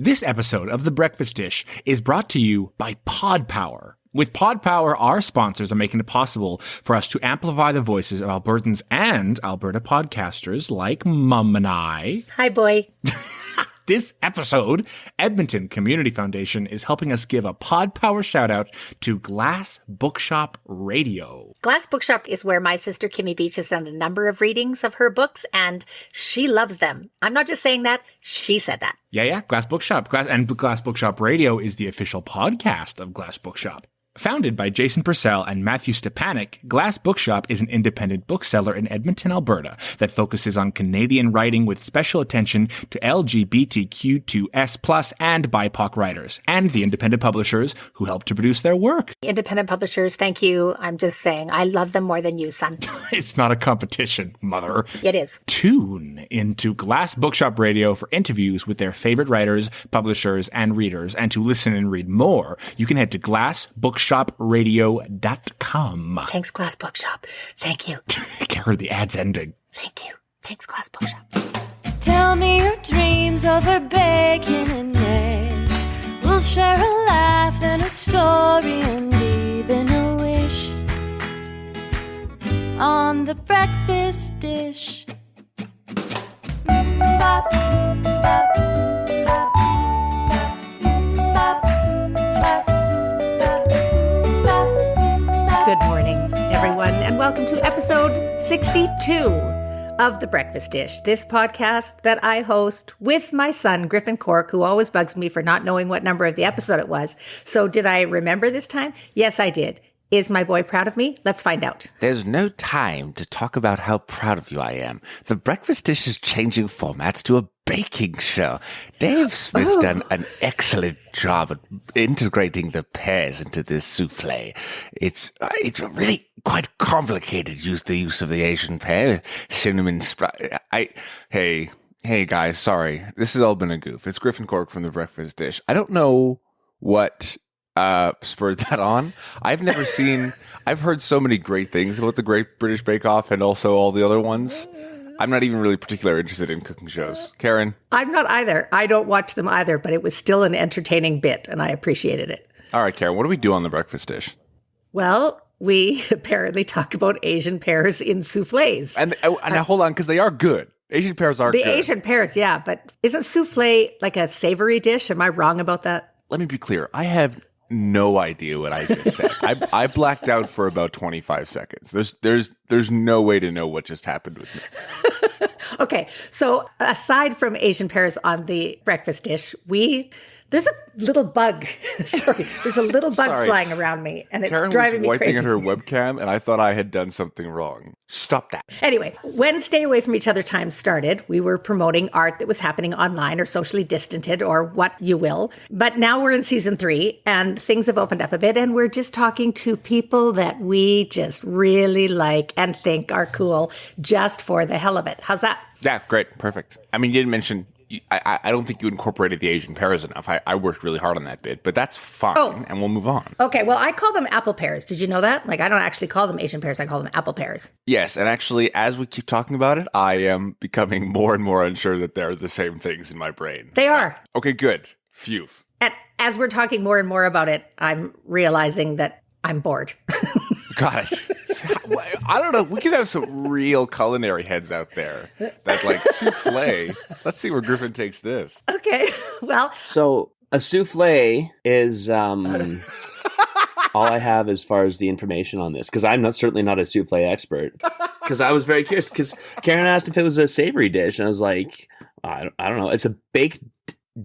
This episode of The Breakfast Dish is brought to you by Pod Power. With Pod Power, our sponsors are making it possible for us to amplify the voices of Albertans and Alberta podcasters like Mum and I. Hi, boy. This episode, Edmonton Community Foundation is helping us give a Pod Power shout out to Glass Bookshop Radio. Glass Bookshop is where my sister Kimmy Beach has done a number of readings of her books, and she loves them. I'm not just saying that, she said that. Yeah, Glass Bookshop. Glass Bookshop Radio is the official podcast of Glass Bookshop. Founded by Jason Purcell and Matthew Stepanek, Glass Bookshop is an independent bookseller in Edmonton, Alberta that focuses on Canadian writing with special attention to LGBTQ2S+ and BIPOC writers, and the independent publishers who help to produce their work. Independent publishers, thank you. I'm just saying, I love them more than you, son. It's not a competition, mother. It is. Tune into Glass Bookshop Radio for interviews with their favorite writers, publishers, and readers. And to listen and read more, you can head to glassbookshopradio.com. Thanks, Glass Bookshop. Thank you. Kara, the ad's ending. Thank you. Thanks, Glass Bookshop. Tell me your dreams over bacon and eggs. We'll share a laugh and a story and even a wish on the breakfast dish. Bop, bop, bop, bop, bop, bop, bop. Good morning, everyone, and welcome to episode 62 of The Breakfast Dish, this podcast that I host with my son, Griffin Cork, who always bugs me for not knowing what number of the episode it was. So did I remember this time? Yes, I did. Is my boy proud of me? Let's find out. There's no time to talk about how proud of you I am. The Breakfast Dish is changing formats to a baking show. Dave Smith's done an excellent job at integrating the pears into this souffle. It's really quite complicated. The use of the Asian pear, cinnamon. Hey guys, sorry. This has all been a goof. It's Griffin Cork from The Breakfast Dish. I don't know what spurred that on. I've heard so many great things about the Great British Bake Off and also all the other ones. I'm not even really particularly interested in cooking shows. Karen? I'm not either. I don't watch them either, but it was still an entertaining bit, and I appreciated it. All right, Karen, what do we do on The Breakfast Dish? Well, we apparently talk about Asian pears in soufflés. And now hold on, because they are good. Asian pears are good. The Asian pears, yeah, but isn't soufflé like a savory dish? Am I wrong about that? Let me be clear. I have no idea what I just said. I blacked out for about 25 seconds. There's no way to know what just happened with me. Okay, so aside from Asian pears on the breakfast dish, there's a little bug. There's a little bug flying around me, and it's Karen driving me crazy. Karen was wiping at her webcam, and I thought I had done something wrong. Stop that. Anyway, when Stay Away From Each Other time started, we were promoting art that was happening online or socially distanced or what you will. But now we're in season 3, and things have opened up a bit, and we're just talking to people that we just really like and think are cool just for the hell of it. How's that? Yeah, great. Perfect. I mean, you didn't mention... I don't think you incorporated the Asian pears enough. I worked really hard on that bit, but that's fine, and we'll move on. Okay, well, I call them apple pears. Did you know that? Like, I don't actually call them Asian pears. I call them apple pears. Yes, and actually, as we keep talking about it, I am becoming more and more unsure that they're the same things in my brain. They are. Okay, good. Phew. And as we're talking more and more about it, I'm realizing that I'm bored. God, I don't know. We could have some real culinary heads out there that like souffle. Let's see where Griffin takes this. Okay, well. So a souffle is all I have as far as the information on this, because I'm certainly not a souffle expert. Because I was very curious, because Karen asked if it was a savory dish, and I was like, I don't know. It's a baked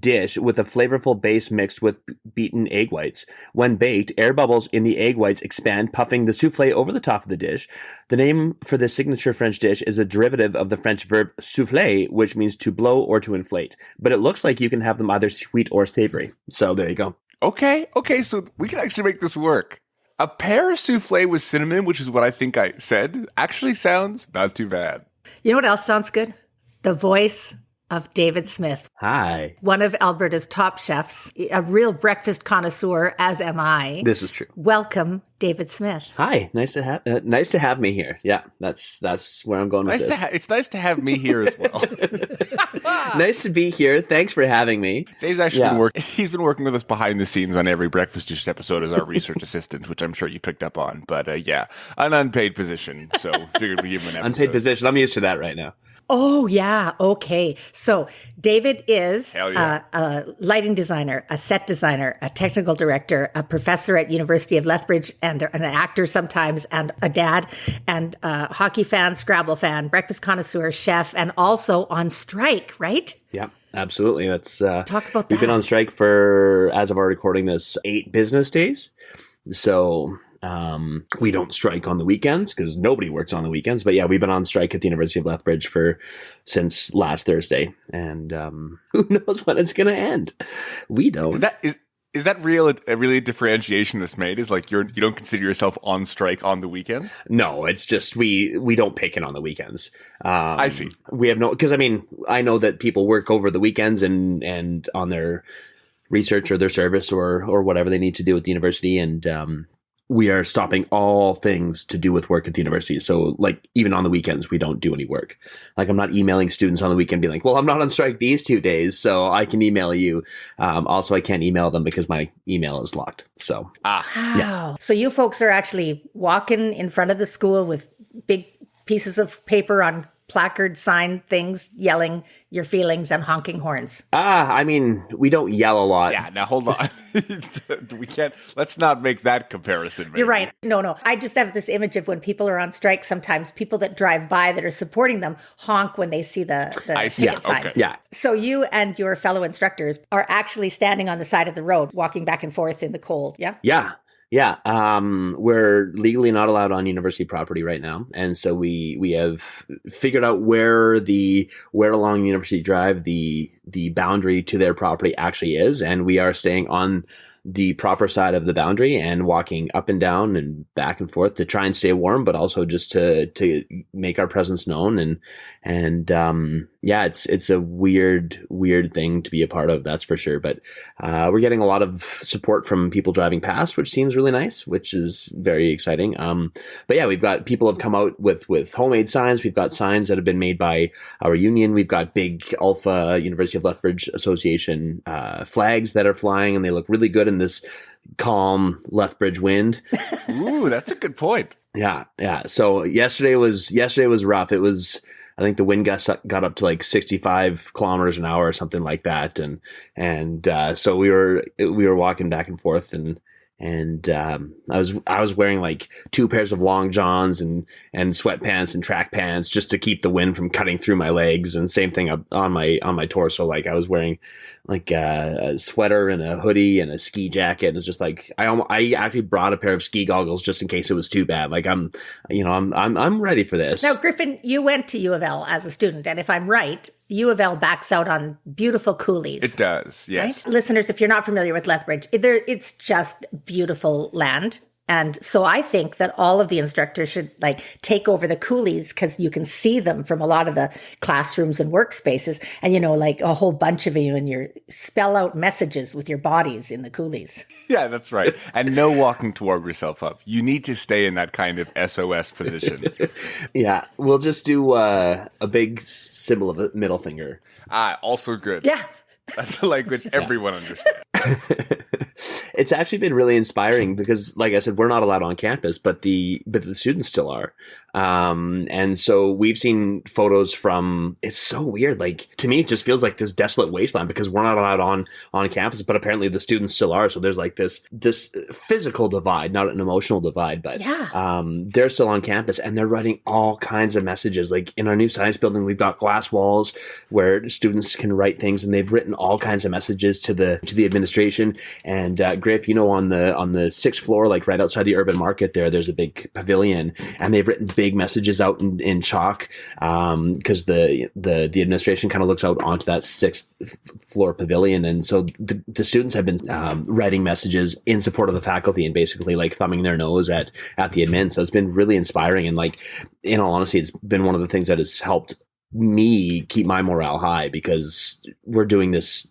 dish with a flavorful base mixed with beaten egg whites. When baked, air bubbles in the egg whites expand, puffing the souffle over the top of the dish. The name for this signature French dish is a derivative of the French verb souffler, which means to blow or to inflate. But it looks like you can have them either sweet or savory. So there you go. Okay, so we can actually make this work. A pear souffle with cinnamon, which is what I think I said, actually sounds not too bad. You know what else sounds good? The voice of David Smith, Hi. one of Alberta's top chefs, a real breakfast connoisseur, as am I. This is true. Welcome, David Smith. Hi. Nice to have me here. Yeah, that's where I'm going with this. It's nice to have me here as well. Nice to be here. Thanks for having me. Dave's actually he's been working with us behind the scenes on every Breakfast Dish episode as our research assistant, which I'm sure you picked up on. But an unpaid position. So figured we'd give him an episode. Unpaid position. I'm used to that right now. Oh, yeah. Okay. So David is yeah. a lighting designer, a set designer, a technical director, a professor at University of Lethbridge, and an actor sometimes, and a dad, and a hockey fan, Scrabble fan, breakfast connoisseur, chef, and also on strike, right? Yeah, absolutely. That's talk about that. We've been on strike for, as of our recording this, 8 business days. So we don't strike on the weekends because nobody works on the weekends. But yeah, we've been on strike at the University of Lethbridge since last Thursday, and who knows when it's going to end? We don't. Is that really a differentiation that's made? Is like you don't consider yourself on strike on the weekends? No, it's just we don't pick it on the weekends. I see. We have because I know that people work over the weekends and on their research or their service or whatever they need to do at the university, and we are stopping all things to do with work at the university. So like even on the weekends, we don't do any work. Like I'm not emailing students on the weekend being like, well, I'm not on strike these 2 days, so I can email you. Also, I can't email them because my email is locked. So, Wow. Yeah. So you folks are actually walking in front of the school with big pieces of paper on placard sign things, yelling your feelings and honking horns. We don't yell a lot. Yeah, now hold on. Let's not make that comparison. Maybe. You're right. No. I just have this image of when people are on strike, sometimes people that drive by that are supporting them honk when they see the ticket signs. Okay. Yeah. So you and your fellow instructors are actually standing on the side of the road, walking back and forth in the cold. Yeah? Yeah. Yeah, we're legally not allowed on university property right now, and so we have figured out where along University Drive the boundary to their property actually is, and we are staying on the proper side of the boundary and walking up and down and back and forth to try and stay warm, but also just to make our presence known. And it's a weird thing to be a part of, that's for sure. But we're getting a lot of support from people driving past, which seems really nice, which is very exciting. But yeah, we've got people have come out with homemade signs. We've got signs that have been made by our union. We've got big Alpha University of Lethbridge Association flags that are flying, and they look really good in this calm Lethbridge wind. Ooh, that's a good point. Yeah. So yesterday was rough. It was, I think the wind got up to like 65 kilometers an hour or something like that, and so we were walking back and forth, and I was wearing like 2 pairs of long johns and sweatpants and track pants just to keep the wind from cutting through my legs, and same thing on my torso. Like I was wearing like a sweater and a hoodie and a ski jacket, and it's just like I actually brought a pair of ski goggles just in case it was too bad. Like I'm ready for this. Now, Griffin, you went to U of L as a student, and if I'm right, U of L backs out on beautiful coulees. It does, yes. Right? Listeners, if you're not familiar with Lethbridge, it's just beautiful land. And so I think that all of the instructors should like take over the coulees, because you can see them from a lot of the classrooms and workspaces. And, like a whole bunch of you, and you spell out messages with your bodies in the coulees. Yeah, that's right. And no walking to warm yourself up. You need to stay in that kind of SOS position. Yeah, we'll just do a big symbol of a middle finger. Also good. Yeah. That's a language everyone understands. It's actually been really inspiring because, like I said, we're not allowed on campus, but the students still are. And so we've seen photos from, it's so weird. Like, to me, it just feels like this desolate wasteland because we're not allowed on campus, but apparently the students still are. So there's like this physical divide, not an emotional divide, but they're still on campus and they're writing all kinds of messages. Like in our new science building, we've got glass walls where students can write things, and they've written all kinds of messages to the administration. And Griff, on the 6th floor, like right outside the urban market there's a big pavilion, and they've written big messages out in chalk because the administration kind of looks out onto that 6th floor pavilion. And so the students have been writing messages in support of the faculty and basically like thumbing their nose at the admin. So it's been really inspiring. And like, in all honesty, it's been one of the things that has helped me keep my morale high, because we're doing this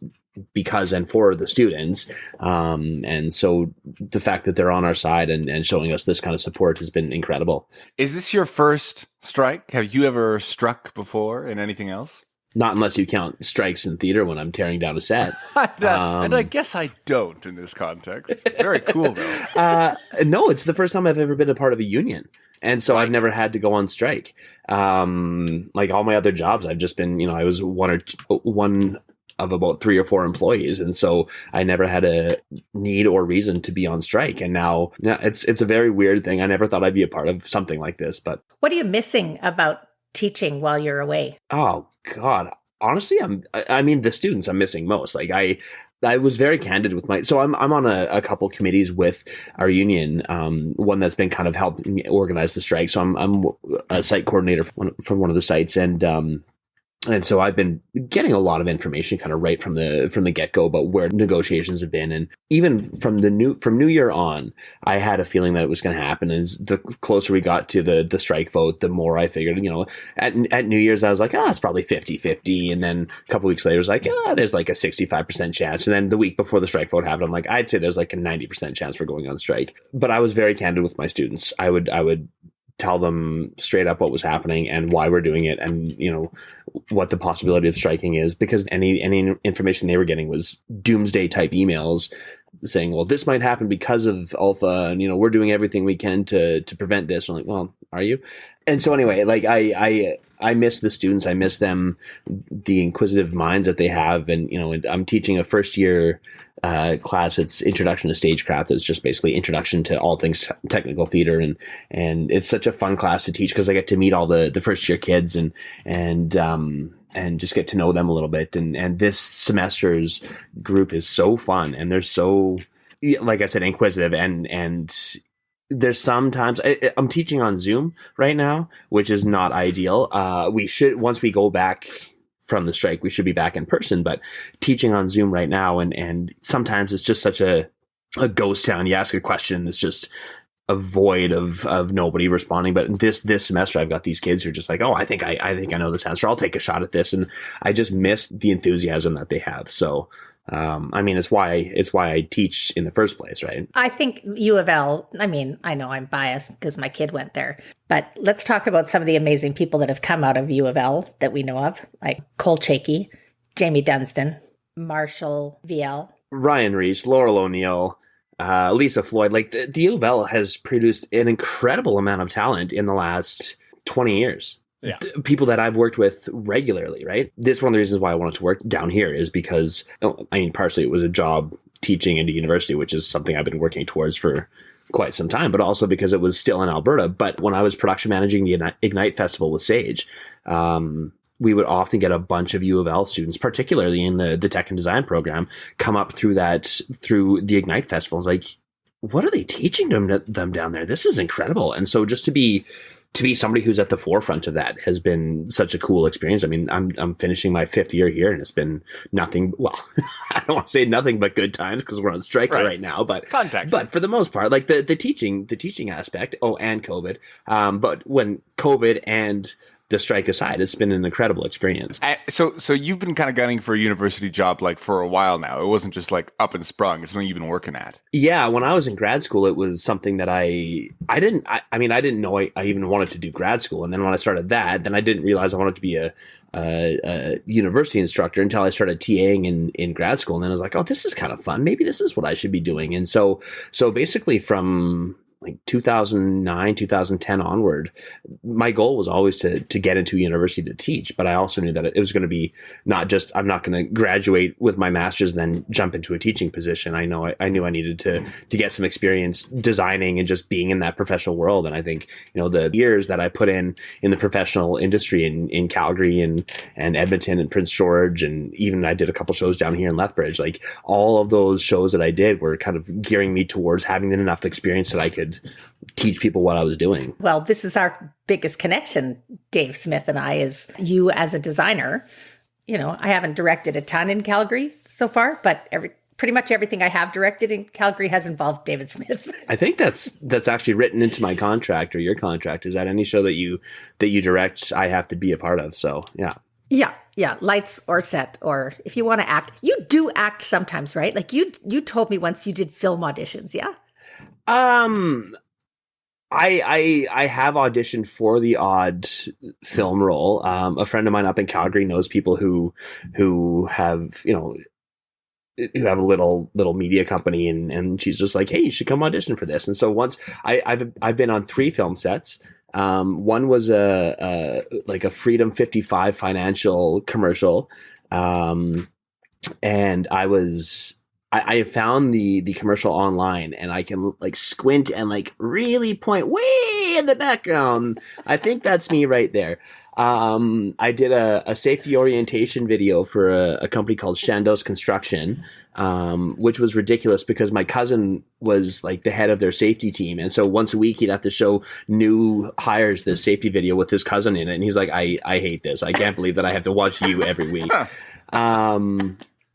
because and for the students. And so the fact that they're on our side and showing us this kind of support has been incredible. Is this your first strike? Have you ever struck before in anything else? Not unless you count strikes in theater when I'm tearing down a set. And I guess I don't in this context. Very cool, though. No, it's the first time I've ever been a part of a union. And so I've never had to go on strike. Like all my other jobs, I've just been, I was one of about 3 or 4 employees. And so I never had a need or reason to be on strike. And now it's a very weird thing. I never thought I'd be a part of something like this. But what are you missing about teaching while you're away? Oh, God. Honestly, the students I'm missing most. Like I was very candid with I'm on a couple committees with our union, one that's been kind of helping me organize the strike. So I'm a site coordinator for one of the sites, and so I've been getting a lot of information kind of right from the get-go about where negotiations have been. And even from New Year on, I had a feeling that it was going to happen. And the closer we got to the strike vote, the more I figured, at New Year's, I was like, it's probably 50-50. And then a couple weeks later, it was like, there's like a 65% chance. And then the week before the strike vote happened, I'm like, I'd say there's like a 90% chance for going on strike. But I was very candid with my students. I would tell them straight up what was happening and why we're doing it, and what the possibility of striking is, because any information they were getting was doomsday type emails saying, well, this might happen because of Alpha, and we're doing everything we can to prevent this. I'm like, well, are you? And so anyway, like I miss the students. I miss them, the inquisitive minds that they have. And I'm teaching a first year class. It's Introduction to Stagecraft. It's just basically introduction to all things technical theater, and it's such a fun class to teach because I get to meet all the first year kids and just get to know them a little bit. And this semester's group is so fun, and they're so, like I said, inquisitive, and there's sometimes I'm teaching on Zoom right now, which is not ideal. We should, once we go back from the strike, we should be back in person, but teaching on Zoom right now. And sometimes it's just such a ghost town. You ask a question, it's just a void of nobody responding. But this semester, I've got these kids who are just like, I think I know this answer. I'll take a shot at this. And I just miss the enthusiasm that they have. So, it's why I teach in the first place, right? I think U of L, I know I'm biased because my kid went there, but let's talk about some of the amazing people that have come out of U of L that we know of, like Cole Chakey, Jamie Dunstan, Marshall VL, Ryan Reese, Laurel O'Neill, Lisa Floyd. Like the U of L has produced an incredible amount of talent in the last 20 years. Yeah. People that I've worked with regularly, right? This is one of the reasons why I wanted to work down here, is because, partially it was a job teaching into university, which is something I've been working towards for quite some time, but also because it was still in Alberta. But when I was production managing the Ignite Festival with Sage, we would often get a bunch of U of L students, particularly in the tech and design program, come up through the Ignite Festival. It's like, what are they teaching them down there? This is incredible. And so just to be somebody who's at the forefront of that has been such a cool experience. I'm finishing my 5th year here, and it's been nothing. Well, I don't want to say nothing but good times because we're on strike right now. But context. But for the most part, like the teaching aspect. Oh, and COVID. But when COVID and the strike aside, it's been an incredible experience. So you've been kind of gunning for a university job like for a while now. It wasn't just like up and sprung. It's something you've been working at. Yeah, when I was in grad school, it was something that I didn't know I even wanted to do grad school. And then when I started that, then I didn't realize I wanted to be a university instructor until I started TAing in grad school. And then I was like, oh, this is kind of fun. Maybe this is what I should be doing. And so basically from like 2009, 2010 onward, my goal was always to get into a university to teach. But I also knew that it was going to be not just, I'm not going to graduate with my master's and then jump into a teaching position. I knew I needed to get some experience designing and just being in that professional world. And I think, the years that I put in the professional industry in Calgary and Edmonton and Prince George, and even I did a couple shows down here in Lethbridge, like all of those shows that I did were kind of gearing me towards having enough experience that I could teach people what I was doing. Well, this is our biggest connection, Dave Smith and I, is you as a designer. I haven't directed a ton in Calgary so far, but pretty much everything I have directed in Calgary has involved David Smith. I think that's actually written into my contract or your contract, is that any show that you direct, I have to be a part of. So yeah. Yeah. Lights or set, or if you want to act, you do act sometimes, right? Like you told me once you did film auditions. Yeah. I have auditioned for the odd film role. A friend of mine up in Calgary knows people who have, who have a little media company, and she's just like, hey, you should come audition for this. And so once I've been on 3 film sets. One was a Freedom 55 financial commercial. And I found the commercial online, and I can like squint and like really point way in the background. I think that's me right there. I did a safety orientation video for a company called Shandos Construction, which was ridiculous because my cousin was like the head of their safety team. And so once a week he'd have to show new hires this safety video with his cousin in it. And he's like, I hate this. I can't believe that I have to watch you every week.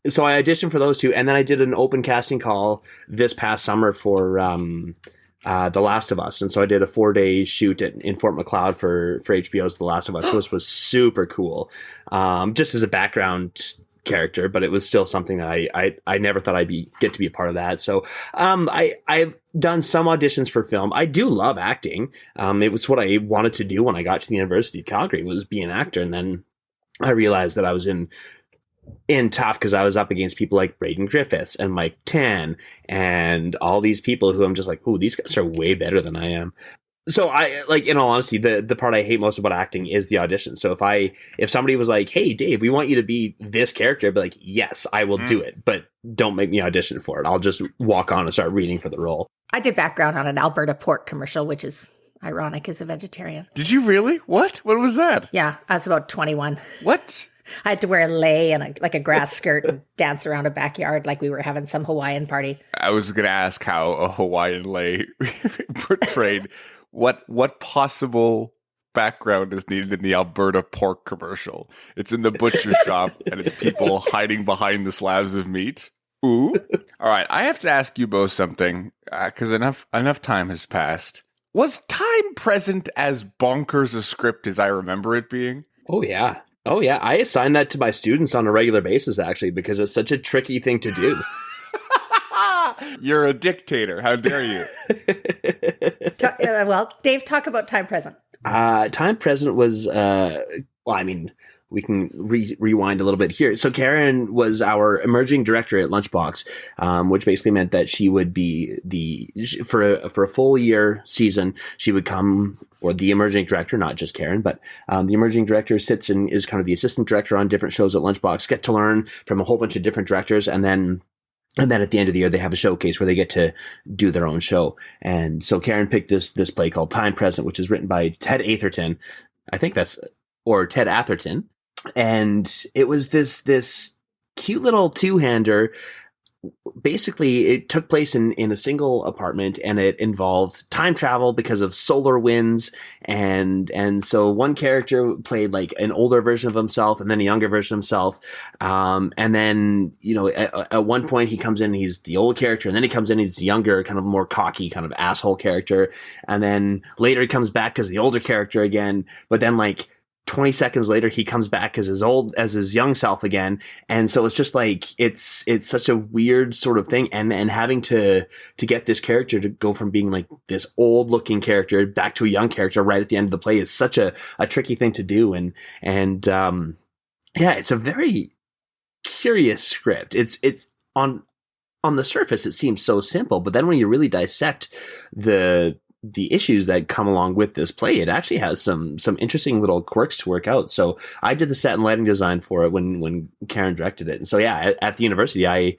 So I auditioned for those 2. And then I did an open casting call this past summer for, The Last of Us. And so I did a 4-day shoot in Fort Macleod for HBO's The Last of Us, which was super cool. Just as a background character, but it was still something that I never thought I'd get to be a part of that. So, I've done some auditions for film. I do love acting. It was what I wanted to do when I got to the University of Calgary, was be an actor. And then I realized that I was in tough because I was up against people like Braden Griffiths and Mike Tan and all these people who I'm just like, oh, these guys are way better than I am. So I, like, in all honesty, the part I hate most about acting is the audition. So if somebody was like, hey, Dave, we want you to be this character, I'd be like, yes, I will do it, but don't make me audition for it. I'll just walk on and start reading for the role. I did background on an Alberta pork commercial, which is ironic as a vegetarian. Did you really? What was that? Yeah, I was about 21. What? I had to wear a lei and a grass skirt and dance around a backyard like we were having some Hawaiian party. I was going to ask how a Hawaiian lei portrayed what possible background is needed in the Alberta pork commercial. It's in the butcher shop, and it's people hiding behind the slabs of meat. Ooh. All right, I have to ask you both something, because enough time has passed. Was Time present as bonkers a script as I remember it being? Oh, yeah. I assign that to my students on a regular basis, actually, because it's such a tricky thing to do. You're a dictator. How dare you? Well, Dave, talk about Time Present. Time Present was, we can rewind a little bit here. So Karen was our emerging director at Lunchbox, which basically meant that she would be for a full year season, she would come, or the emerging director, not just Karen, but the emerging director sits and is kind of the assistant director on different shows at Lunchbox, get to learn from a whole bunch of different directors, and then at the end of the year, they have a showcase where they get to do their own show. And so Karen picked this play called Time Present, which is written by Ted Atherton. Or Ted Atherton. And it was this cute little two-hander. Basically, it took place in a single apartment, and it involved time travel because of solar winds. And so one character played like an older version of himself and then a younger version of himself. And then, at one point he comes in, he's the old character, and then he comes in, he's the younger, kind of more cocky, kind of asshole character. And then later he comes back as the older character again, but then like 20 seconds later, he comes back as his young self again. And so it's just like, it's such a weird sort of thing. And having to get this character to go from being like this old looking character back to a young character right at the end of the play is such a tricky thing to do. And it's a very curious script. It's on the surface, it seems so simple, but then when you really dissect the issues that come along with this play, it actually has some interesting little quirks to work out. So I did the set and lighting design for it when Karen directed it. And so at the university,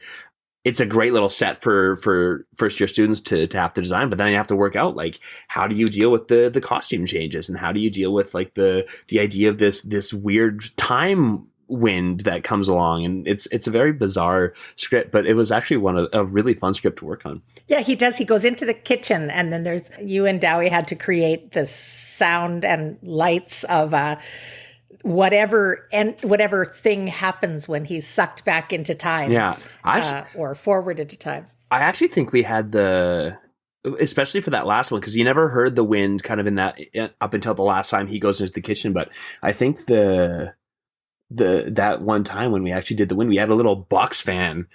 it's a great little set for first year students to have to design, but then you have to work out like, how do you deal with the costume changes, and how do you deal with like the idea of this weird time wind that comes along. And it's a very bizarre script, but it was actually a really fun script to work on. Yeah, he does. He goes into the kitchen, and then you and Dowie had to create the sound and lights of whatever thing happens when he's sucked back into time. Yeah. Or forward into time. I actually think we had especially for that last one, because you never heard the wind kind of in that up until the last time he goes into the kitchen. But I think that one time when we actually did the wind, we had a little box fan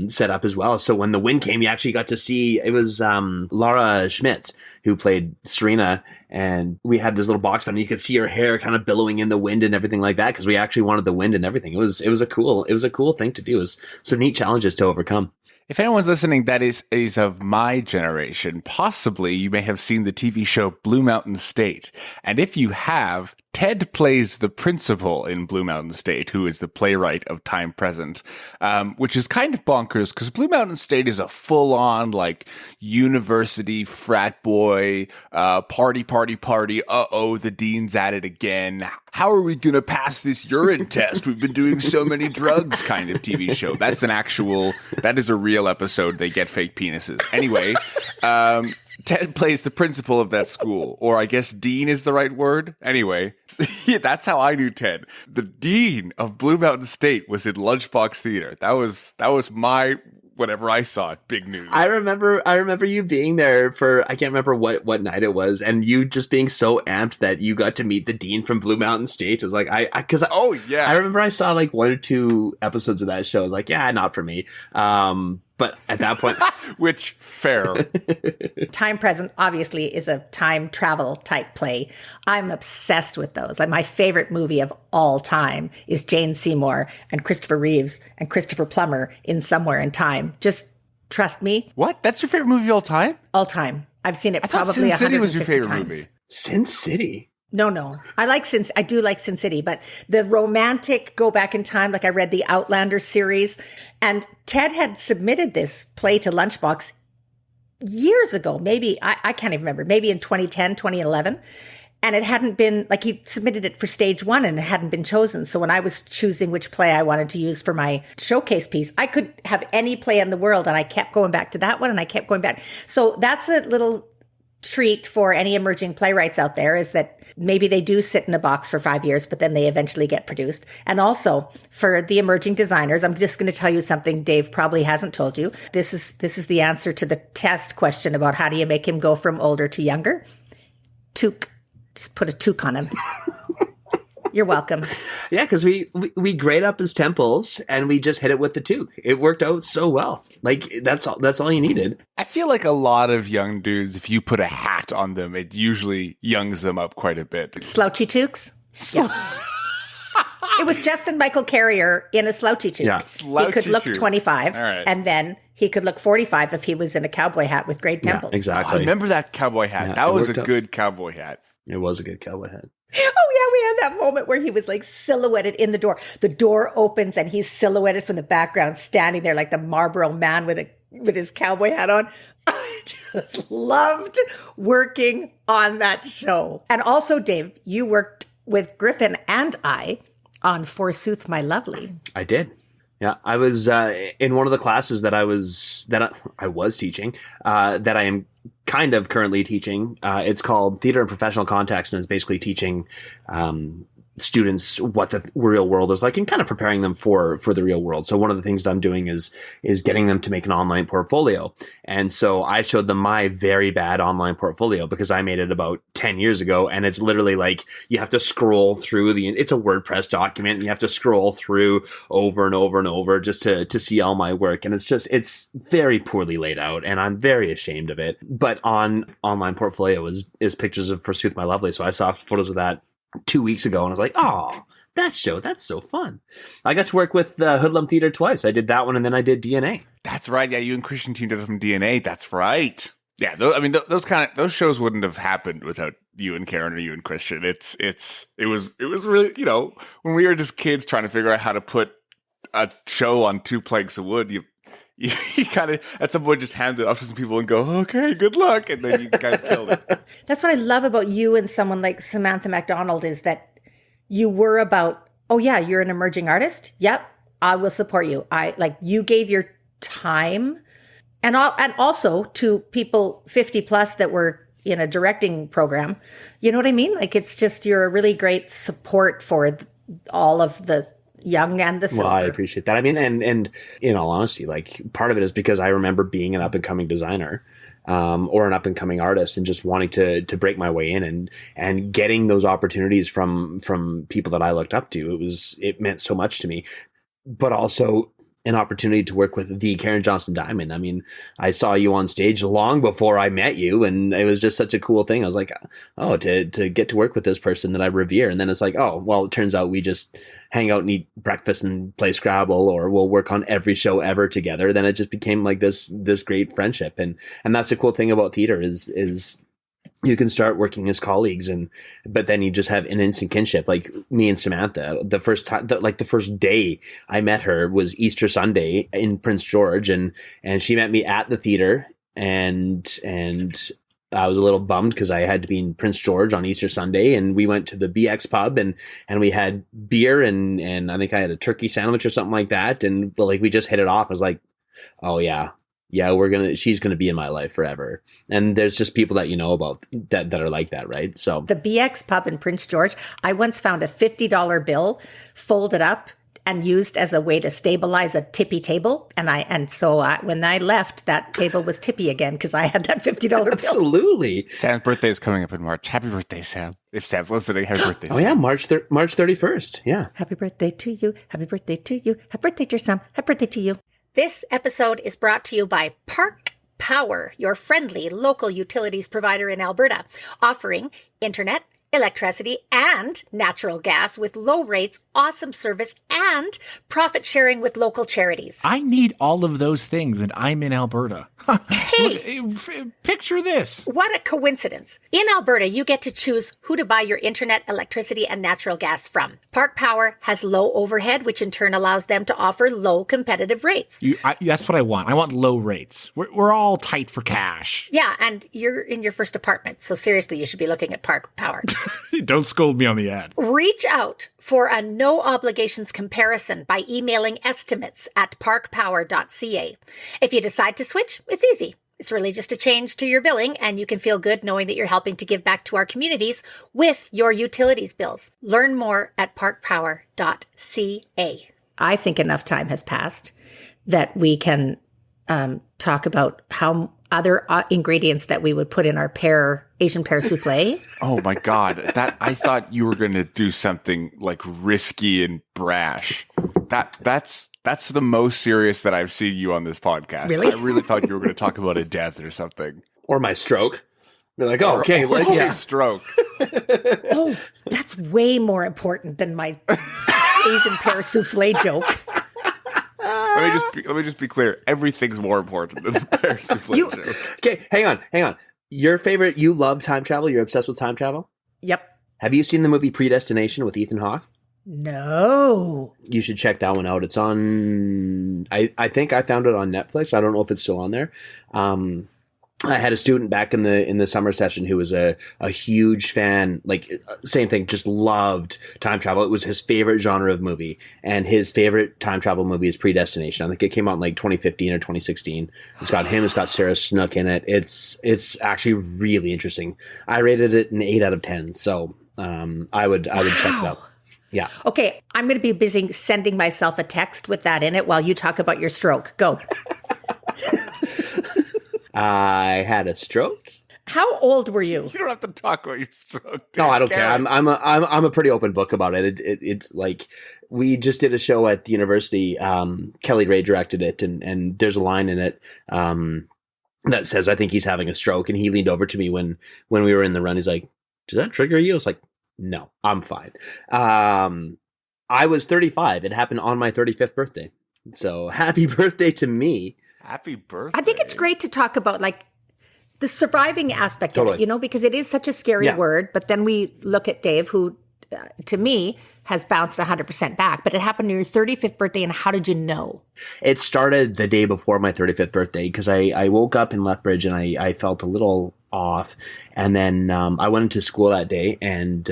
set up as well. So when the wind came, you actually got to see, it was Laura Schmitz who played Serena, and we had this little box fan, and you could see her hair kind of billowing in the wind and everything like that, because we actually wanted the wind and everything. It was a cool thing to do. It was some neat challenges to overcome. If anyone's listening that is of my generation, possibly you may have seen the TV show Blue Mountain State. And if you have, Ted plays the principal in Blue Mountain State, who is the playwright of Time Present, which is kind of bonkers because Blue Mountain State is a full-on, like, university frat boy, party. Uh-oh, the dean's at it again. How are we going to pass this urine test? We've been doing so many drugs kind of TV show. That is a real episode. They get fake penises. Anyway, Ted plays the principal of that school, or I guess dean is the right word. Anyway, yeah, that's how I knew Ted. The dean of Blue Mountain State was in Lunchbox Theater. That was my, whenever I saw it, big news. I remember you being there for, I can't remember what night it was, and you just being so amped that you got to meet the dean from Blue Mountain State. It was like, oh yeah, I remember I saw like 1 or 2 episodes of that show. I was like, yeah, not for me. But at that point, which fair. Time Present obviously is a time travel type play. I'm obsessed with those. Like, my favorite movie of all time is Jane Seymour and Christopher Reeves and Christopher Plummer in Somewhere in Time. Just trust me. What? That's your favorite movie of all time? All time. I've seen it I thought probably Sin City 150 was your favorite times. movie. Sin City. No. I do like Sin City, but the romantic go back in time, like I read the Outlander series, and Ted had submitted this play to Lunchbox years ago, maybe, I can't even remember, maybe in 2010, 2011. And it hadn't been, like, he submitted it for stage 1 and it hadn't been chosen. So when I was choosing which play I wanted to use for my showcase piece, I could have any play in the world, and I kept going back to that one, and I kept going back. So that's a little treat for any emerging playwrights out there, is that maybe they do sit in a box for 5 years, but then they eventually get produced. And also for the emerging designers, I'm just going to tell you something Dave probably hasn't told you. This is the answer to the test question about how do you make him go from older to younger. Toque. Just put a toque on him. You're welcome. Yeah, because we grade up his temples and we just hit it with the toque. It worked out so well. Like, that's all you needed. I feel like a lot of young dudes, if you put a hat on them, it usually youngs them up quite a bit. Slouchy toques? Yeah. It was Justin Michael Carrier in a slouchy toque. Yeah. He could look 25, right. And then he could look 45 if he was in a cowboy hat with great temples. Yeah, exactly. I remember that cowboy hat. Yeah, that was a good cowboy hat. It was a good cowboy hat. Oh, yeah, we had that moment where he was like silhouetted in the door. The door opens and he's silhouetted from the background, standing there like the Marlboro Man with his cowboy hat on. I just loved working on that show. And also, Dave, you worked with Griffin and I on Forsooth My Lovely. I did. Yeah, I was in one of the classes that I was teaching, that I am kind of currently teaching. It's called Theater in Professional Context, and it's basically teaching students what the real world is like and kind of preparing them for the real world. So one of the things that I'm doing is getting them to make an online portfolio. And so I showed them my very bad online portfolio because I made it about 10 years ago. And it's literally like, you have to scroll through it's a WordPress document, and you have to scroll through over and over and over just to see all my work. And it's very poorly laid out, and I'm very ashamed of it. But on online portfolio is pictures of Forsooth My Lovely. So I saw photos of that 2 weeks ago, and I was like, oh, that show, that's so fun. I got to work with Hoodlum Theater twice. I did that one, and then I did DNA. That's right. Yeah, you and Christian teamed up from DNA. That's right. Yeah, those shows wouldn't have happened without you and Karen or you and Christian. It was really, when we were just kids trying to figure out how to put a show on 2 planks of wood, you kind of at some point just hand it off to some people and go, okay, good luck. And then you guys killed it. That's what I love about you and someone like Samantha MacDonald, is that you were about, oh yeah, you're an emerging artist. Yep. I will support you. You gave your time, and also to people 50 plus that were in a directing program. You know what I mean? Like, it's just, you're a really great support for all of the young and the silver. Well, I appreciate that. I mean, and in all honesty, like, part of it is because I remember being an up and coming designer, or an up and coming artist, and just wanting to break my way in and getting those opportunities from people that I looked up to. It meant so much to me, but also an opportunity to work with the Karen Johnson Diamond. I mean, I saw you on stage long before I met you, and it was just such a cool thing. I was like, oh, to get to work with this person that I revere. And then it's like, oh, well, it turns out we just hang out and eat breakfast and play Scrabble, or we'll work on every show ever together. Then it just became like this great friendship. And that's the cool thing about theater is you can start working as colleagues, but then you just have an instant kinship. Like me and Samantha, the first day I met her was Easter Sunday in Prince George, and she met me at the theater, and I was a little bummed because I had to be in Prince George on Easter Sunday, and we went to the BX pub and we had beer and I think I had a turkey sandwich or something like that, and like we just hit it off. I was like, oh yeah, she's gonna be in my life forever. And there's just people that you know about that are like that, right? So the BX pub in Prince George, I once found a $50 bill folded up and used as a way to stabilize a tippy table. And so when I left, that table was tippy again because I had that $50 bill. Absolutely. Sam's birthday is coming up in March. Happy birthday, Sam. If Sam's listening, happy birthday, Sam. Oh yeah, March 31st. Yeah. Happy birthday to you. Happy birthday to you. Happy birthday, dear Sam. Happy birthday to you. This episode is brought to you by Park Power, your friendly local utilities provider in Alberta, offering internet, electricity, and natural gas with low rates, awesome service, and profit sharing with local charities. I need all of those things, and I'm in Alberta. Hey! Picture this. What a coincidence. In Alberta, you get to choose who to buy your internet, electricity, and natural gas from. Park Power has low overhead, which in turn allows them to offer low competitive rates. That's what I want. I want low rates. We're all tight for cash. Yeah, and you're in your first apartment, so seriously, you should be looking at Park Power. Don't scold me on the ad. Reach out for a no obligations comparison by emailing estimates at parkpower.ca. If you decide to switch, it's easy. It's really just a change to your billing, and you can feel good knowing that you're helping to give back to our communities with your utilities bills. Learn more at parkpower.ca. I think enough time has passed that we can talk about how other ingredients that we would put in our Asian pear souffle. Oh my God. I thought you were going to do something like risky and brash. That's the most serious that I've seen you on this podcast. Really? I really thought you were going to talk about a death or something. Or my stroke. You're like, oh, okay. Well, yeah. Stroke. Oh, that's way more important than my Asian pear souffle joke. Let me just be clear. Everything's more important than the pear souffle joke. Okay, hang on. You love time travel? You're obsessed with time travel? Yep. Have you seen the movie Predestination with Ethan Hawke? No. You should check that one out. It's on, I think I found it on Netflix. I don't know if it's still on there. I had a student back in the summer session who was a huge fan, like same thing, just loved time travel. It was his favorite genre of movie, and his favorite time travel movie is Predestination. I think it came out in like 2015 or 2016. It's got him, it's got Sarah Snook in it. It's actually really interesting. I rated it an 8 out of 10. So, I would check it out. Yeah. Okay. I'm going to be busy sending myself a text with that in it while you talk about your stroke. Go. I had a stroke. How old were you? You don't have to talk about your stroke. No, I don't care. I'm a pretty open book about it. It's like we just did a show at the university. Kelly Ray directed it, and there's a line in it that says, "I think he's having a stroke." And he leaned over to me when we were in the run. He's like, "Does that trigger you?" I was like, "No, I'm fine." I was 35. It happened on my 35th birthday. So happy birthday to me. Happy birthday. I think it's great to talk about like the surviving aspect of Totally. it, because it is such a scary word. But then we look at Dave, who to me has bounced 100% back. But it happened on your 35th birthday. And how did you know? It started the day before my 35th birthday because I woke up in Lethbridge and I felt a little off. And then I went into school that day and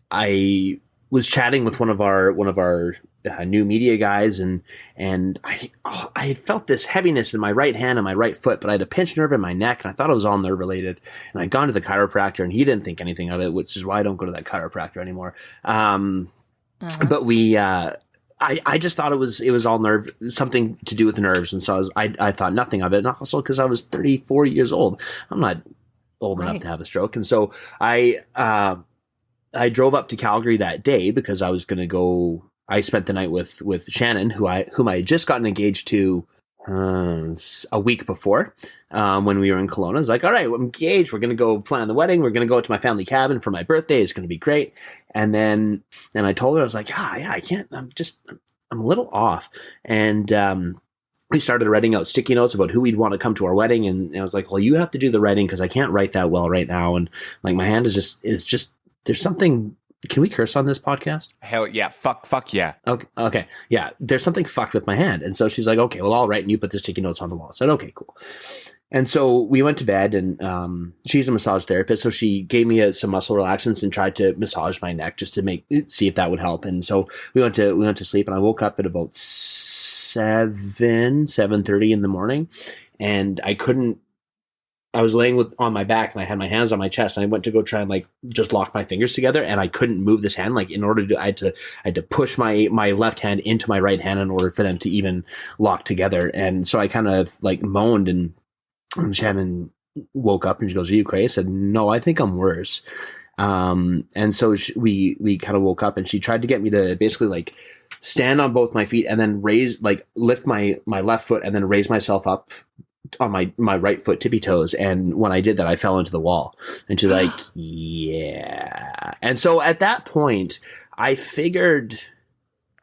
I was chatting with one of our new media guys, and I felt this heaviness in my right hand and my right foot, but I had a pinched nerve in my neck, and I thought it was all nerve related. And I'd gone to the chiropractor, and he didn't think anything of it, which is why I don't go to that chiropractor anymore. But I just thought it was all nerve, something to do with the nerves, and so I thought nothing of it, and also because I was 34 years old. I'm not old enough to have a stroke, and so I drove up to Calgary that day because I was going to go. I spent the night with Shannon, whom I had just gotten engaged to a week before when we were in Kelowna. I was like, all right, we're engaged. We're going to go plan the wedding. We're going to go to my family cabin for my birthday. It's going to be great. And then I told her, I was like, yeah, I can't. I'm a little off. And we started writing out sticky notes about who we'd want to come to our wedding. And I was like, well, you have to do the writing because I can't write that well right now. And like my hand is just there's something. Can we curse on this podcast? Hell yeah. Fuck yeah. Okay. Yeah. There's something fucked with my hand. And so she's like, okay, well, I'll write and you put the sticky notes on the wall. I said, okay, cool. And so we went to bed, and she's a massage therapist. So she gave me some muscle relaxants and tried to massage my neck just to see if that would help. And so we went to sleep, and I woke up at about 7:30 in the morning, and I was laying on my back, and I had my hands on my chest, and I went to go try and like just lock my fingers together, and I couldn't move this hand. Like in order to, I had to push my left hand into my right hand in order for them to even lock together. And so I kind of like moaned, and Shannon woke up and she goes, "Are you okay?" I said, "No, I think I'm worse." And so we kind of woke up, and she tried to get me to basically like stand on both my feet and then lift my left foot and then raise myself up on my right foot tippy toes. And when I did that, I fell into the wall. And she's like, yeah. And so at that point, I figured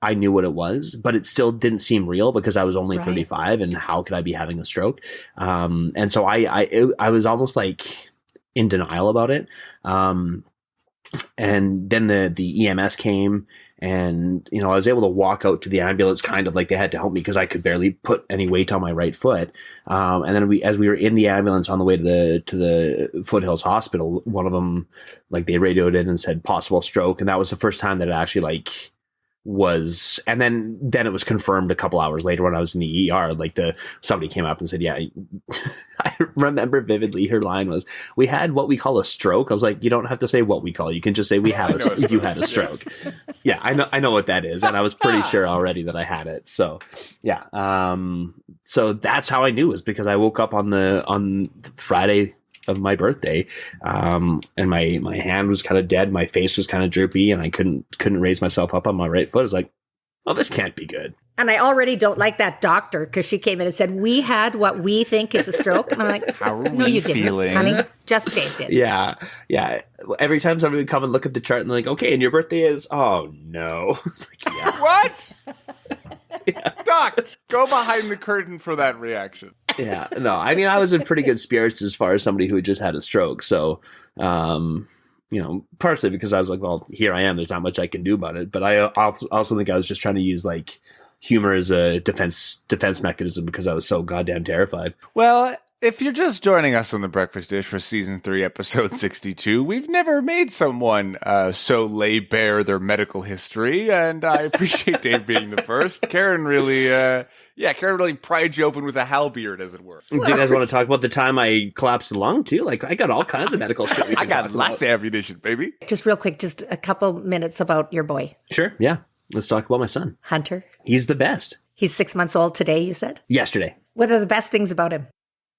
I knew what it was, but it still didn't seem real because I was only 35, and how could I be having a stroke? And so I was almost like in denial about it. And then the EMS came, and, I was able to walk out to the ambulance, kind of like they had to help me because I could barely put any weight on my right foot. And then as we were in the ambulance on the way to the Foothills Hospital, one of them, like they radioed in and said possible stroke. And that was the first time that it actually like was, and then it was confirmed a couple hours later when I was in the ER. Like somebody came up and said, yeah, I remember vividly her line was, "We had what we call a stroke." I was like, you don't have to say what we call. You can just say you had a stroke. Yeah, I know what that is, and I was pretty sure already that I had it. So yeah, so that's how I knew, is because I woke up on Friday of my birthday, and my hand was kind of dead, my face was kind of droopy, and I couldn't raise myself up on my right foot. I was like, oh, this can't be good. And I already don't like that doctor, because she came in and said, "We had what we think is a stroke." And I'm like, how are no, we you feeling? Didn't, honey. Just Dave did. Yeah. Every time somebody would come and look at the chart and they're like, "Okay, and your birthday is," oh no. It's like, yeah. What? Yeah. Doc, go behind the curtain for that reaction. Yeah, no, I mean, I was in pretty good spirits as far as somebody who had just had a stroke. So, partially because I was like, well, here I am. There's not much I can do about it. But I also think I was just trying to use like humor as a defense mechanism because I was so goddamn terrified. Well, if you're just joining us on The Breakfast Dish for Season 3, Episode 62, we've never made someone so lay bare their medical history, and I appreciate Dave being the first. Karen really pried you open with a halberd, as it were. Do you guys want to talk about the time I collapsed a lung, too? Like, I got all kinds of medical shit. I got lots of ammunition, baby. Just real quick, just a couple minutes about your boy. Sure, yeah. Let's talk about my son. Hunter. He's the bbest. He's 6 months old today, you said? Yesterday. What are the best things about him?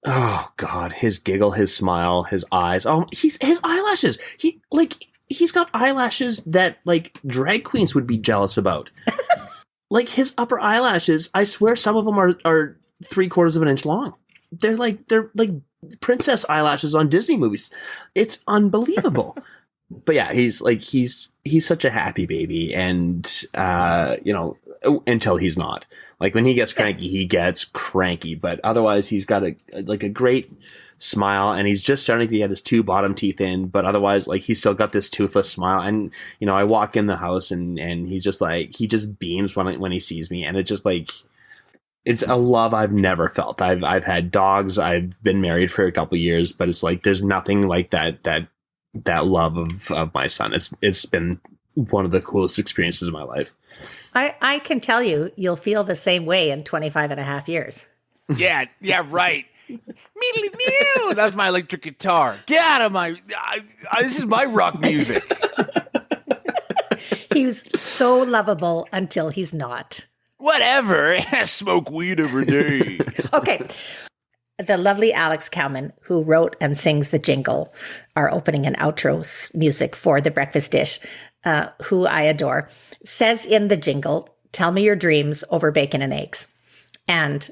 Oh God, his giggle, his smile, his eyes. Oh, his eyelashes. He's got eyelashes that like drag queens would be jealous about. Like his upper eyelashes, I swear some of them are 3/4 of an inch long. They're like princess eyelashes on Disney movies. It's unbelievable. But yeah, he's such a happy baby, and until he's not. Like when he gets cranky, he gets cranky, but otherwise he's got a great smile, and he's just starting to get his 2 bottom teeth in, but otherwise like he's still got this toothless smile. And I walk in the house and he's just like, he just beams when he sees me, and it's just like, it's a love I've never felt. I've had dogs, I've been married for a couple years, but it's like there's nothing like that love of my son. It's been one of the coolest experiences of my life. I can tell you, you'll feel the same way in 25 and a half years. Yeah, right. That's my electric guitar. Get out of my... this is my rock music. He's so lovable until he's not. Whatever. Smoke weed every day. Okay. The lovely Alex Cowman, who wrote and sings the jingle, our opening and outro music for The Breakfast Dish, who I adore, says in the jingle, "Tell me your dreams over bacon and eggs." And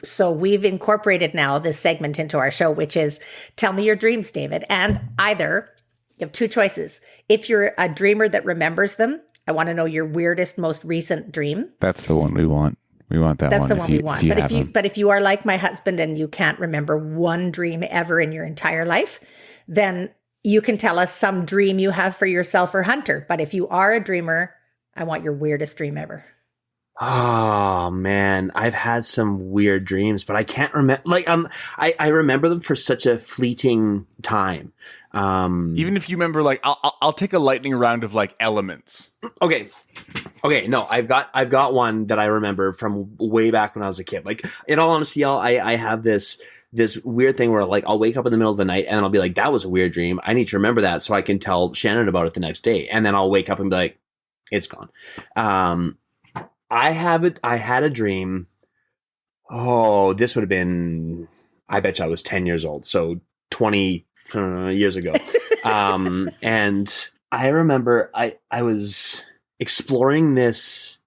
so we've incorporated now this segment into our show, which is "Tell me your dreams, David." And either you have two choices. If you're a dreamer that remembers them, I want to know your weirdest, most recent dream. That's the one we want. We want that That's one. the one we want. But if you are like my husband and you can't remember one dream ever in your entire life, then you can tell us some dream you have for yourself or Hunter. But if you are a dreamer, I want your weirdest dream ever. Oh man, I've had some weird dreams, but I can't remember. I remember them for such a fleeting time. Even if you remember, I'll take a lightning round of elements. Okay. No, I've got one that I remember from way back when I was a kid. In all honesty, y'all, I have this weird thing where I'll wake up in the middle of the night and I'll be like, that was a weird dream. I need to remember that so I can tell Shannon about it the next day. And then I'll wake up and be like, it's gone. I had a dream. Oh, this would have been, I bet you I was 10 years old. So 20 years ago. And I remember I was exploring this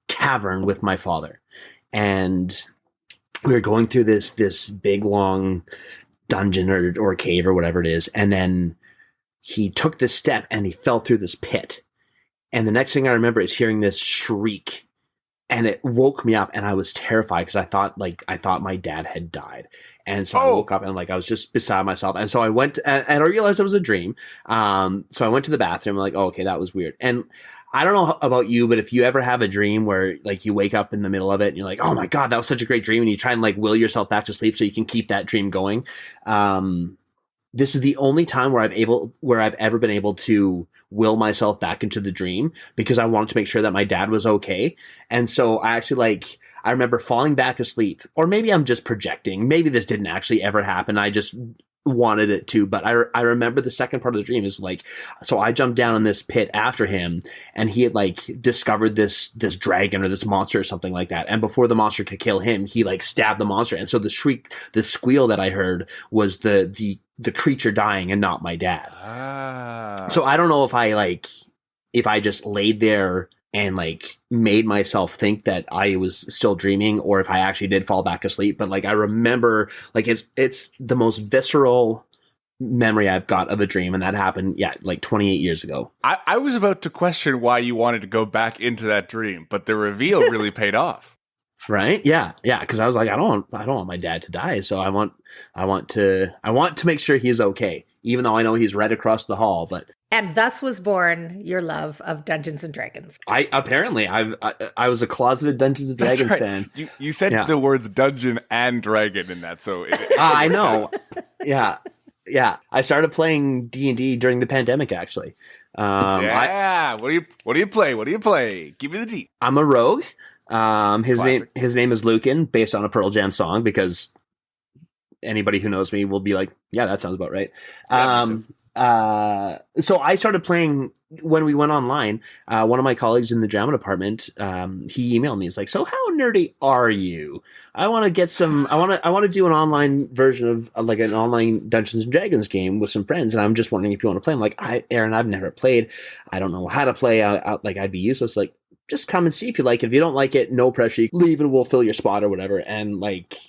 cavern with my father, and we were going through this big long dungeon or cave or whatever it is. And then he took this step and he fell through this pit. And the next thing I remember is hearing this shriek, and it woke me up, and I was terrified because I thought my dad had died. And so I woke up and I was just beside myself. And so I went and I realized it was a dream. So I went to the bathroom, okay, that was weird. And I don't know about you, but if you ever have a dream where you wake up in the middle of it and you're like, oh my God, that was such a great dream. And you try and will yourself back to sleep so you can keep that dream going. This is the only time where I've ever been able to will myself back into the dream, because I wanted to make sure that my dad was okay. And so I actually I remember falling back asleep, or maybe I'm just projecting. Maybe this didn't actually ever happen. I just wanted it to, but I remember the second part of the dream is so I jumped down in this pit after him, and he had discovered this dragon or this monster or something like that. And before the monster could kill him, he stabbed the monster. And so the squeal that I heard was the creature dying and not my dad. So I don't know if I just laid there and made myself think that I was still dreaming, or if I actually did fall back asleep. But I remember it's the most visceral memory I've got of a dream, and that happened 28 years ago. I was about to question why you wanted to go back into that dream, but the reveal really paid off. Right? Yeah. Because I was I don't want my dad to die, so I want to make sure he's okay, even though I know he's right across the hall. And thus was born your love of Dungeons and Dragons. I was a closeted Dungeons and Dragons fan. You said the words dungeon and dragon in that, so I know. Yeah. I started playing D&D during the pandemic, actually. What do you play? Give me the D. I'm a rogue. His name is Lucan, based on a Pearl Jam song, because anybody who knows me will be like, yeah, that sounds about right. So I started playing when we went online. One of my colleagues in the drama department, he emailed me. He's like, so how nerdy are you? I want to get some, I want to do an online version of an online Dungeons and Dragons game with some friends. And I'm just wondering if you want to play. I'm like, Aaron, I've never played. I don't know how to play. I'd be useless. Just come and see if you like it. If you don't like it, no pressure. Leave and we'll fill your spot or whatever. And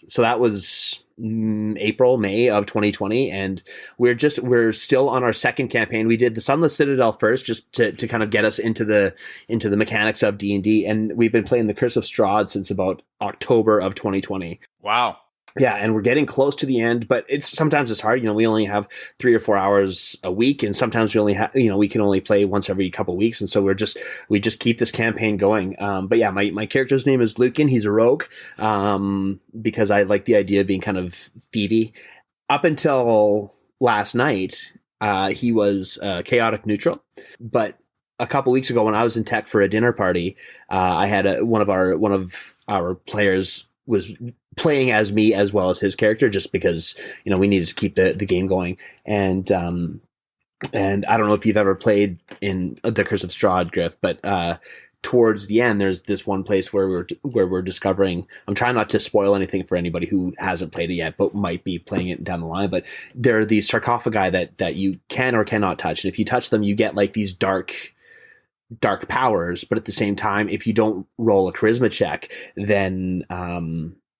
so that was May of 2020, and we're still on our second campaign. We did the Sunless Citadel first, just to kind of get us into the mechanics of D&D, and we've been playing the Curse of Strahd since about October of 2020. Wow. Yeah, and we're getting close to the end, but sometimes it's hard. We only have 3 or 4 hours a week, and sometimes we only have, we can only play once every couple of weeks, and so we just keep this campaign going. But yeah, my character's name is Lucan. He's a rogue, because I like the idea of being kind of thievy. Up until last night, he was chaotic neutral, but a couple weeks ago when I was in tech for a dinner party, I had one of our players was playing as me as well as his character, just because, you know, we needed to keep the game going. And I don't know if you've ever played in The Curse of Strahd, Griff, but towards the end, there's this one place where we're discovering. I'm trying not to spoil anything for anybody who hasn't played it yet, but might be playing it down the line. But there are these sarcophagi that you can or cannot touch, and if you touch them, you get like these dark powers. But at the same time, if you don't roll a charisma check, then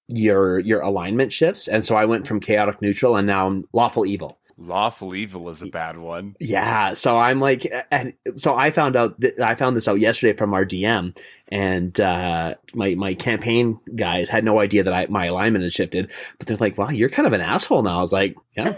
your alignment shifts. And so I went from chaotic neutral, and now I'm lawful evil. Lawful evil is a bad one. Yeah, so I'm like, and so I found this out yesterday from our DM, and my campaign guys had no idea that my alignment had shifted, but they're like, "Wow, you're kind of an asshole now." I was like, "Yeah."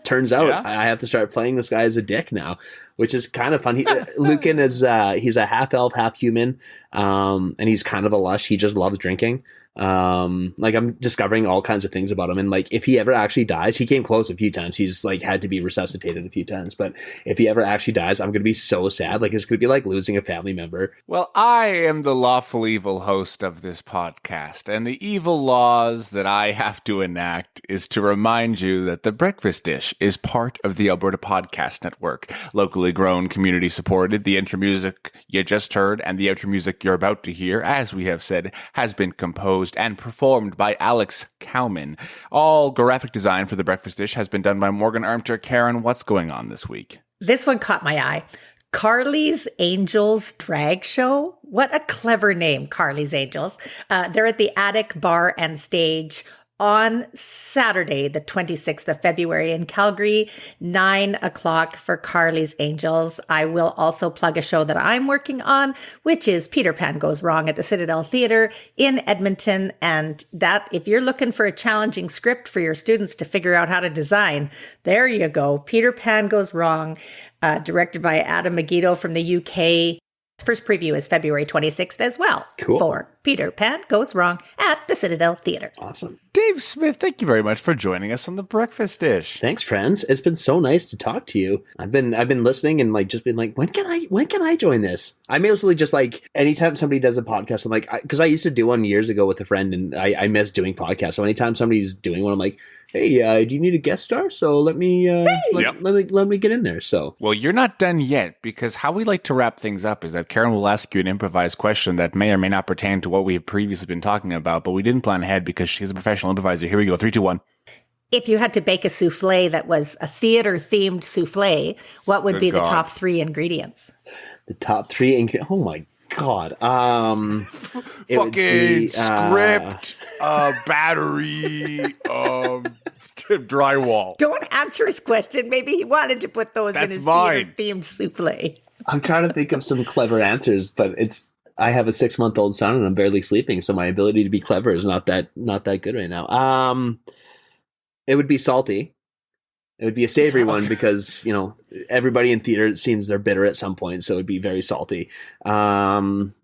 Turns out I have to start playing this guy as a dick now, which is kind of fun. Lucan is he's a half elf, half human, and he's kind of a lush. He just loves drinking. Like, I'm discovering all kinds of things about him, and like, if he ever actually dies, he came close a few times. He's like had to be resuscitated a few times, but if he ever actually dies, I'm gonna be so sad. Like, it's gonna be like losing a family member. Well, I am the lawful evil host of this podcast, and the evil laws that I have to enact is to remind you that the Breakfast Dish is part of the Alberta Podcast Network, locally grown, community supported. The intro music you just heard and the outro music you're about to hear, as we have said, has been composed and performed by Alex Cowman. All graphic design for the Breakfast Dish has been done by Morgan Armchair. Karen, what's going on this week? This one caught my eye. Carly's Angels Drag Show. What a clever name, Carly's Angels. They're at the Attic Bar and Stage on Saturday, the 26th of February in Calgary, 9 o'clock for Carly's Angels. I will also plug a show that I'm working on, which is Peter Pan Goes Wrong at the Citadel Theatre in Edmonton. And that, if you're looking for a challenging script for your students to figure out how to design, there you go. Peter Pan Goes Wrong, directed by Adam Megiddo from the UK. First preview is February 26th as well. Cool. For Peter Pan Goes Wrong at the Citadel Theatre. Awesome. Dave Smith, thank you very much for joining us on the Breakfast Dish. Thanks, friends. It's been so nice to talk to you. I've been listening and like just been like, when can I join this? I mostly just like anytime somebody does a podcast, I'm like, because I used to do one years ago with a friend, and I miss doing podcasts. So anytime somebody's doing one, I'm like, hey, do you need a guest star? So let me let me get in there. So, well, you're not done yet, because how we like to wrap things up is that Karen will ask you an improvised question that may or may not pertain to what we have previously been talking about, but we didn't plan ahead because she's a professional improviser. Here we go. 3, 2, 1. If you had to bake a souffle that was a theater-themed souffle, what would be the top 3 ingredients? The top 3 ingredients. Oh my God. Fucking script, battery, drywall. Don't answer his question. Maybe he wanted to put those in his theater-themed souffle. I'm trying to think of some clever answers, but I have a 6-month-old son and I'm barely sleeping, so my ability to be clever is not that good right now. It would be salty. It would be a savory one because, you know, everybody in theater, it seems they're bitter at some point, so it'd be very salty. Probably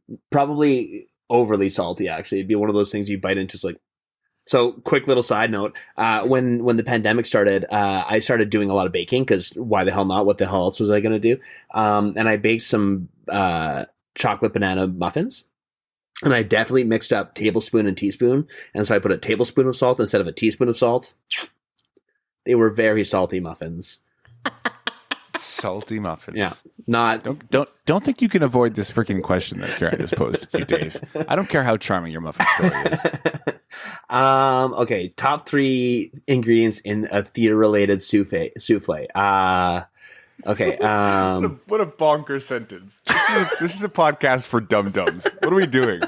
overly salty, actually. It'd be one of those things you bite into, just like. So, quick little side note: when the pandemic started, I started doing a lot of baking because why the hell not? What the hell else was I going to do? And I baked some chocolate banana muffins. And I definitely mixed up tablespoon and teaspoon. And so I put a tablespoon of salt instead of a teaspoon of salt. They were very salty muffins. Salty muffins. Yeah. Not don't think you can avoid this freaking question that Karen just posed to you, Dave. I don't care how charming your muffin story is. Okay, top 3 ingredients in a theater-related souffle. Okay. What a bonkers sentence. This is a podcast for dum-dums. What are we doing?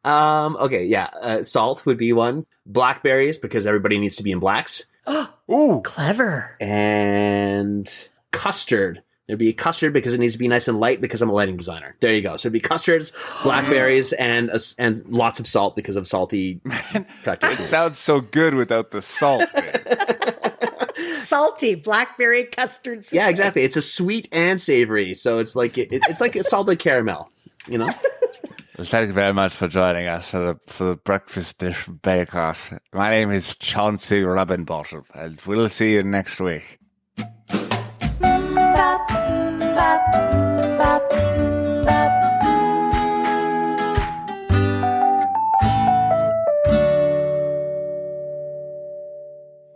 Okay, yeah. Salt would be one. Blackberries, because everybody needs to be in blacks. Ooh, clever. And custard. There'd be custard because it needs to be nice and light because I'm a lighting designer. There you go. So it'd be custards, blackberries, and lots of salt because of salty practices. It sounds so good without the salt. Salty blackberry custard soup. Yeah, exactly. It's a sweet and savory, so it's like it's like a salted caramel, you know. Well, thank you very much for joining us for the Breakfast Dish Bake Off. My name is Chauncey Robinbottom, and we'll see you next week. Ba, ba,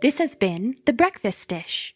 This has been The Breakfast Dish.